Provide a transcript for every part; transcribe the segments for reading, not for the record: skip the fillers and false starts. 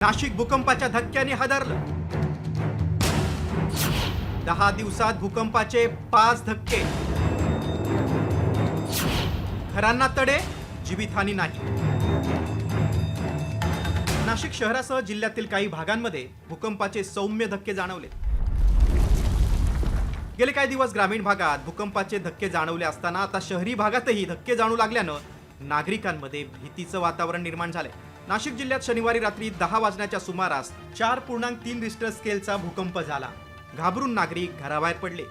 नाशिक भूकंपाच्या धक्क्याने हादरलं। 10 दिवसात भूकंपाचे 5 धक्के, घरांना तडे, जीवितहानी नाही। नाशिक शहरासह जिल्ह्यातील काही भागांमध्ये भूकंपाचे सौम्य धक्के जाणवले। गेले काही दिवस ग्रामीण भागात भूकंपाचे धक्के जाणवले असताना आता शहरी भागातही धक्के जाणू लागल्यानं नागरिकांमध्ये भीतीचं वातावरण निर्माण झालंय। नाशिक जिल्ह्यात शनिवारी रात्री 10 वाजण्याच्या सुमारास 4.3 रिश्टर स्केलचा भूकंप झाला। घाबरून नागरिक घराबाहेर पडले।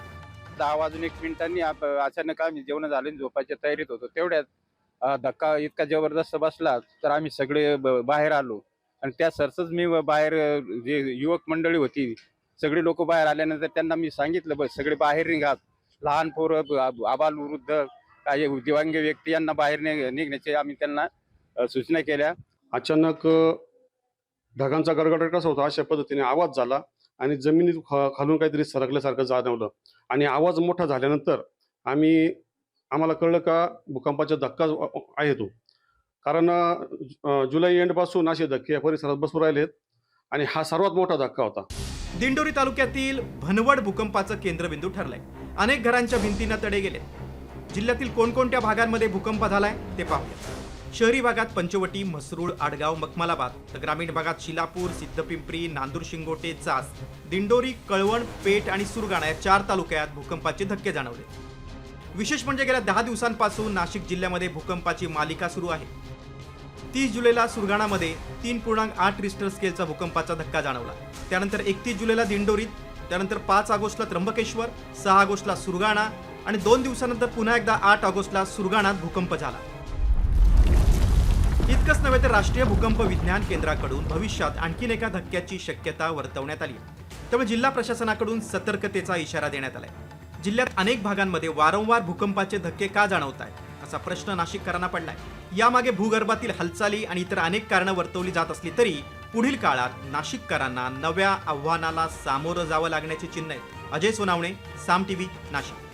10:01 अचानक आम्ही जेवण झाले, झोपायच्या तयारीत होतो। तेवढ्यात धक्का इतका जबरदस्त बसला तर आम्ही सगळे बाहेर आलो आणि त्या सरसच मी बाहेर जे युवक मंडळी होती सगळे लोक बाहेर आल्यानंतर त्यांना मी सांगितलं बस सगळे बाहेर निघा, लहान पोरं, आबाल वृद्ध, काही दिव्यांग व्यक्ती यांना बाहेर निघण्याचे आम्ही त्यांना सूचना केल्या। अचानक ढगांचा गडगडाट कसा होता अशा पद्धतीने आवाज झाला आणि जमिनीत खालून काहीतरी सरकल्यासारखं जाणवलं आणि आवाज मोठा झाल्यानंतर आम्हाला कळलं का भूकंपाचा धक्का आहे तो। कारण जुलै एंडपासून असे धक्के या परिसरात बसू राहिलेत आणि हा सर्वात मोठा धक्का होता। दिंडोरी तालुक्यातील भनवड भूकंपाचं केंद्रबिंदू ठरलंय। अनेक घरांच्या भिंतींना तडे गेले। जिल्ह्यातील कोणकोणत्या भागांमध्ये भूकंप झालाय ते पाहूया। शहरी भागात पंचवटी, म्हसरूळ, आडगाव, मखमालाबाद, तर ग्रामीण भागात शिलापूर, सिद्धपिंपरी, नांदूर, शिंगोटे, चास, दिंडोरी, कळवण, पेठ आणि सुरगाणा या 4 तालुक्यात भूकंपाचे धक्के जाणवले। विशेष म्हणजे गेल्या 10 दिवसांपासून नाशिक जिल्ह्यामध्ये भूकंपाची मालिका सुरू आहे। 30 जुलैला सुरगाणामध्ये 3.8 रिश्टर स्केलचा भूकंपाचा धक्का जाणवला। त्यानंतर 31 जुलैला दिंडोरीत, त्यानंतर 5 ऑगस्टला त्र्यंबकेश्वर, 6 ऑगस्टला सुरगाणा आणि 2 दिवसानंतर पुन्हा एकदा 8 ऑगस्टला सुरगाणात भूकंप झाला। इतकंच नव्हे तर राष्ट्रीय भूकंप विज्ञान केंद्राकडून भविष्यात आणखीन एका धक्क्याची शक्यता वर्तवण्यात आली। त्यामुळे जिल्हा प्रशासनाकडून सतर्कतेचा इशारा देण्यात आलाय। जिल्ह्यात अनेक भागांमध्ये वारंवार भूकंपाचे धक्के का जाणवत आहेत असा प्रश्न नाशिककरांना पडलाय। यामागे भूगर्भातील हालचाली आणि इतर अनेक कारणं वर्तवली जात असली तरी पुढील काळात नाशिककरांना नव्या आव्हानाला सामोरं जावं लागण्याची चिन्ह आहेत। अजय सोनावणे, साम टीव्ही, नाशिक।